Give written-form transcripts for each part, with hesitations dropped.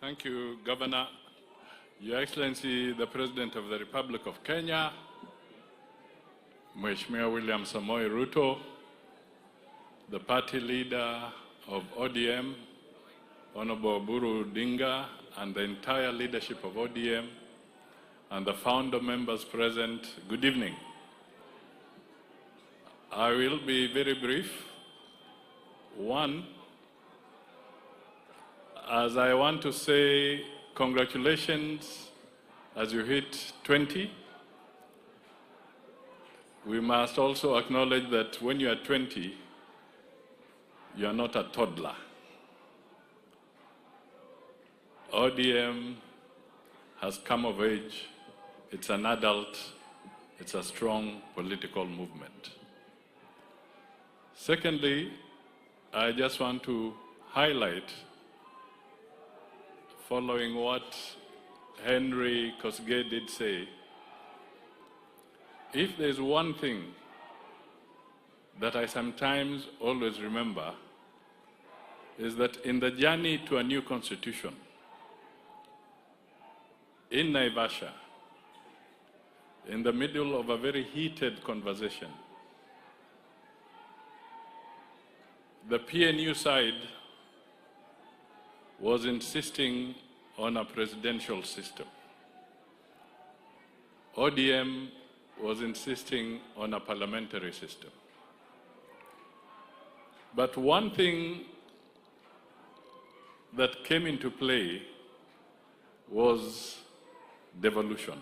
Thank you, Governor. Your Excellency, the President of the Republic of Kenya, Mheshimiwa William Samoei Ruto, the party leader of ODM, Honorable Oburu Odinga, and the entire leadership of ODM, and the founder members present, good evening. I will be very brief. One, as I want to say congratulations as you hit 20. We must also acknowledge that when you are 20, you are not a toddler. ODM has come of age. It's an adult. It's a strong political movement. Secondly, I just want to highlight, following what Henry Kosgei did say, if there's one thing that I sometimes always remember, is that in the journey to a new constitution, in Naivasha, in the middle of a very heated conversation, the PNU side was insisting on a presidential system. ODM was insisting on a parliamentary system. But one thing that came into play was devolution.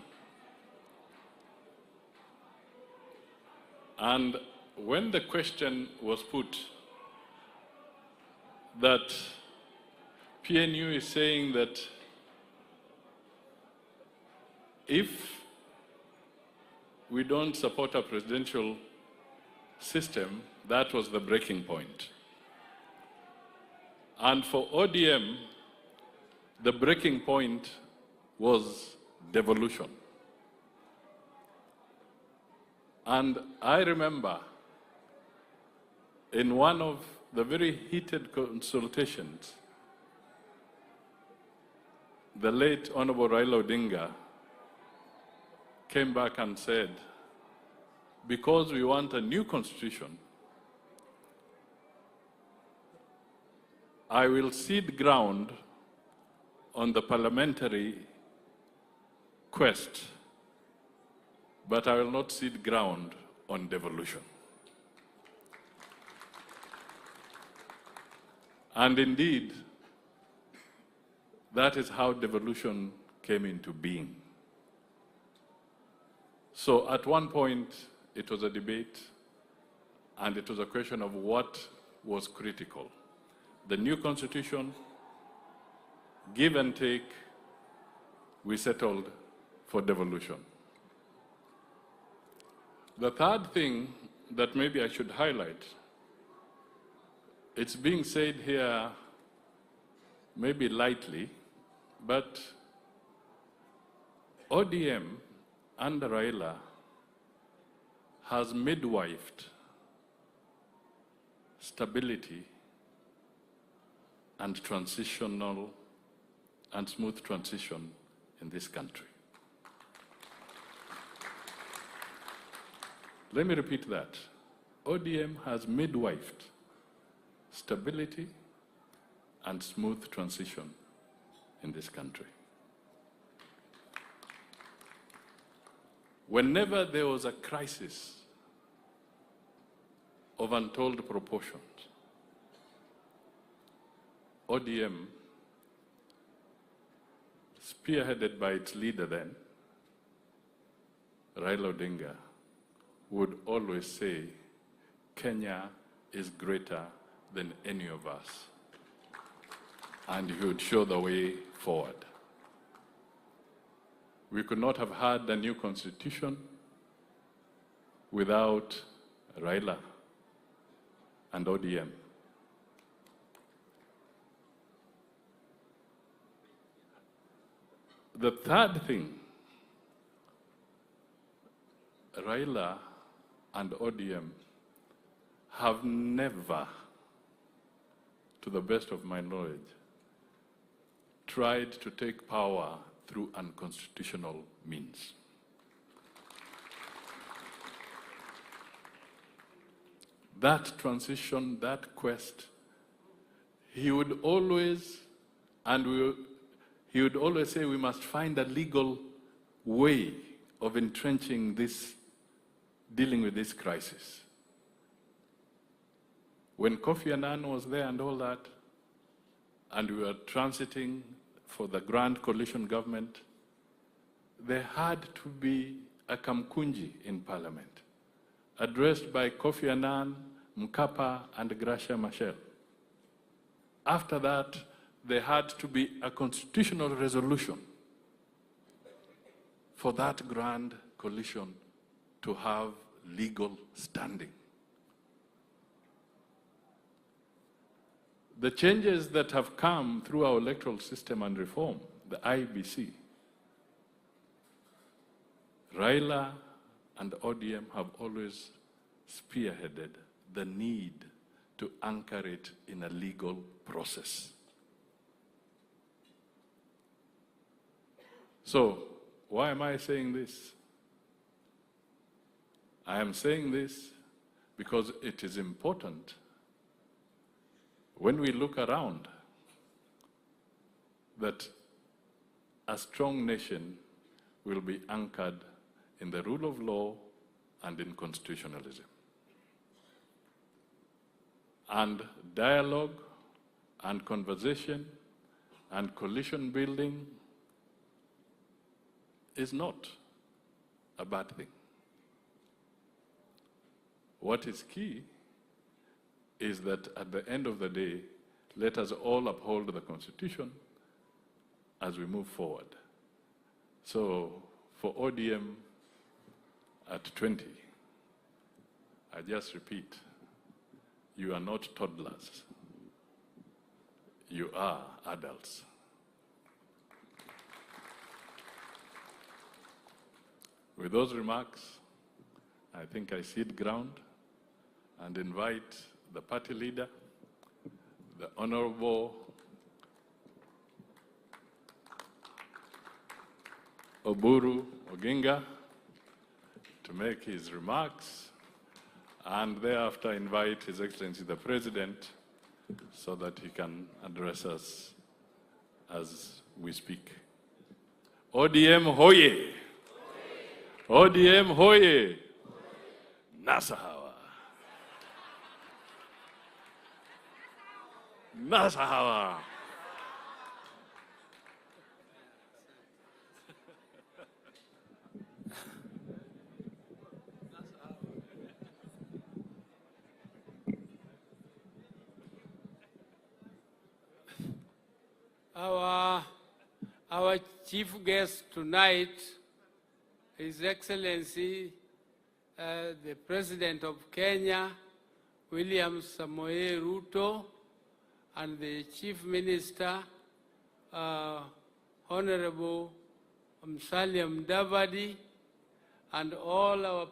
And when the question was put that PNU is saying that if we don't support a presidential system, that was the breaking point. And for ODM, the breaking point was devolution. And I remember in one of the very heated consultations, the late Honorable Raila Odinga came back and said, because we want a new constitution, I will cede ground on the parliamentary quest, but I will not cede ground on devolution. And indeed, that is how devolution came into being. So at one point, it was a debate, and it was a question of what was critical. The new constitution, give and take, we settled for devolution. The third thing that maybe I should highlight, it's being said here maybe lightly, but ODM under Raila has midwifed stability and transitional and smooth transition in this country. Let me repeat that. ODM has midwifed stability and smooth transition in this country. Whenever there was a crisis of untold proportions, ODM, spearheaded by its leader then, Raila Odinga, would always say, Kenya is greater than any of us. And he would show the way forward. We could not have had a new constitution without Raila and ODM. The third thing, Raila and ODM have never, to the best of my knowledge, tried to take power through unconstitutional means. That transition, that quest, he would always say we must find a legal way of entrenching this, dealing with this crisis. When Kofi Annan was there and all that, and we were transiting for the grand coalition government, there had to be a Kamkunji in Parliament, addressed by Kofi Annan, Mkapa, and Gracia Machel. After that, there had to be a constitutional resolution for that grand coalition to have legal standing. The changes that have come through our electoral system and reform, the IBC, Raila and ODM have always spearheaded the need to anchor it in a legal process. So, why am I saying this? I am saying this because it is important when we look around that a strong nation will be anchored in the rule of law and in constitutionalism. And dialogue and conversation and coalition building is not a bad thing. What is key is that at the end of the day, let us all uphold the Constitution as we move forward. So for ODM at 20, I just repeat, you are not toddlers. You are adults. With those remarks, I think I cede ground and invite the party leader, the Honorable Oburu Oginga, to make his remarks, and thereafter invite His Excellency the President so that he can address us as we speak. ODM hoye! ODM hoye! Nasahawa! Nasahawa! Our chief guest tonight, His Excellency, the President of Kenya, William Samoei Ruto, and the Chief Minister, Honorable MATIANG'I, and all our